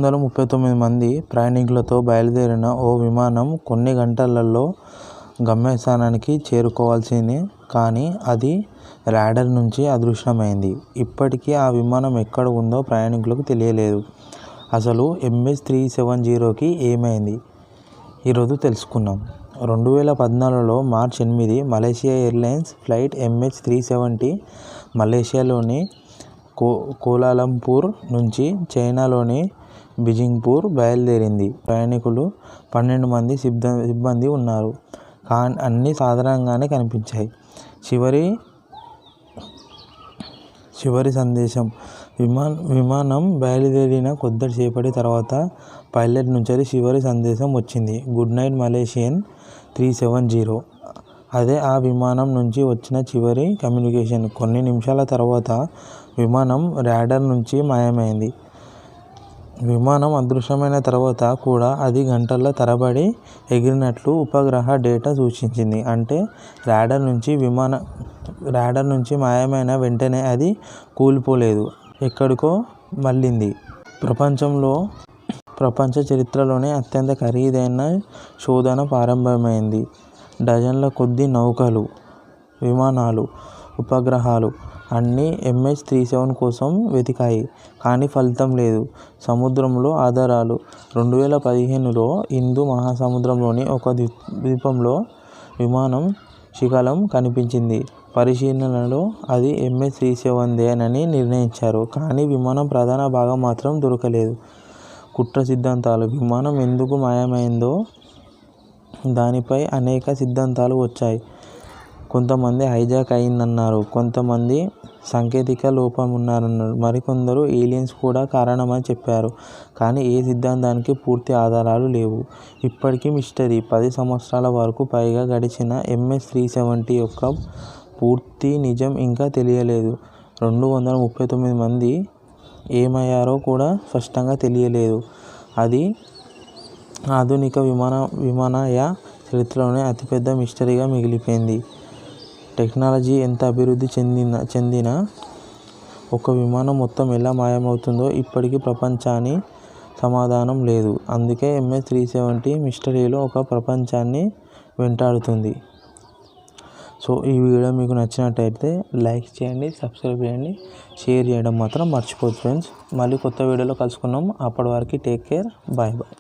239 మంది ప్రయాణికులతో బయలుదేరిన ఓ విమానం కొన్ని గంటలలో గమ్యస్థానానికి చేరుకోవాల్సింది. కానీ అది రాడార్ నుంచి అదృశ్యమైంది. ఇప్పటికీ ఆ విమానం ఎక్కడ ఉందో ప్రయాణికులకు తెలియలేదు. అసలు MH370కి ఏమైంది? ఈరోజు తెలుసుకుందాం. 2014లో March 8 Malaysia airlines flight MH370 మలేషియాలోని కోలాలంపూర్ నుంచి చైనాలోని బీజింగ్కు బయలుదేరింది. ప్రయాణికులు 12 మంది సిబ్బంది ఉన్నారు. అన్నీ సాధారణంగానే కనిపించాయి. చివరి సందేశం విమానం బయలుదేరిన కొద్దిసేపటి తర్వాత పైలట్ నుంచి చివరి సందేశం వచ్చింది. Good night Malaysian 370. అదే ఆ విమానం నుంచి వచ్చిన చివరి కమ్యూనికేషన్. కొన్ని నిమిషాల తర్వాత విమానం రాడార్ నుంచి మాయమైంది. విమానం అదృశ్యమైన తర్వాత కూడా అది గంటల తరబడి ఎగిరినట్లు ఉపగ్రహ డేటా సూచించింది. అంటే రాడార్ నుంచి మాయమైన వెంటనే అది కూలిపోలేదు, ఎక్కడికో మళ్లింది. ప్రపంచ చరిత్రలోనే అత్యంత ఖరీదైన శోధన ప్రారంభమైంది. డజన్ల కొద్దీ నౌకలు, విమానాలు, ఉపగ్రహాలు అన్నీ MH370 కోసం వెతికాయి. కానీ ఫలితం లేదు. సముద్రంలో ఆధారాలు 2015లో హిందూ మహాసముద్రంలోని ఒక ద్వీపంలో విమానం శకలం కనిపించింది. పరిశీలనలో అది MH370ేనని నిర్ణయించారు. కానీ విమానం ప్రధాన భాగం మాత్రం దొరకలేదు. కుట్ర సిద్ధాంతాలు. విమానం ఎందుకు మాయమైందో దానిపై అనేక సిద్ధాంతాలు వచ్చాయి. కొంతమంది హైజాక్ అయిందన్నారు, కొంతమంది సాంకేతిక లోపమున్నారన్నారు, మరికొందరు ఏలియన్స్ కూడా కారణమని చెప్పారు. కానీ ఏ సిద్ధాంతానికి పూర్తి ఆధారాలు లేవు. ఇప్పటికీ మిస్టరీ. 10 సంవత్సరాల వరకు పైగా గడిచినా MH370 యొక్క పూర్తి నిజం ఇంకా తెలియలేదు. 239 మంది ఏమయ్యారో కూడా స్పష్టంగా తెలియలేదు. అది ఆధునిక విమానయాన చరిత్రలోనే అతిపెద్ద మిస్టరీగా మిగిలిపోయింది. టెక్నాలజీ ఎంత అభివృద్ధి చెందినా ఒక విమానం మొత్తం ఎలా మాయమవుతుందో ఇప్పటికీ ప్రపంచానికి సమాధానం లేదు. అందుకే MH370 మిస్టరీలో ఒక ప్రపంచాన్ని వెంటాడుతుంది. సో ఈ వీడియో మీకు నచ్చినట్టయితే లైక్ చేయండి, సబ్స్క్రైబ్ చేయండి, షేర్ చేయడం మాత్రం మర్చిపోద్దు ఫ్రెండ్స్. మళ్ళీ కొత్త వీడియోలో కలుసుకున్నాం. అప్పటి వరకు టేక్ కేర్. Bye bye.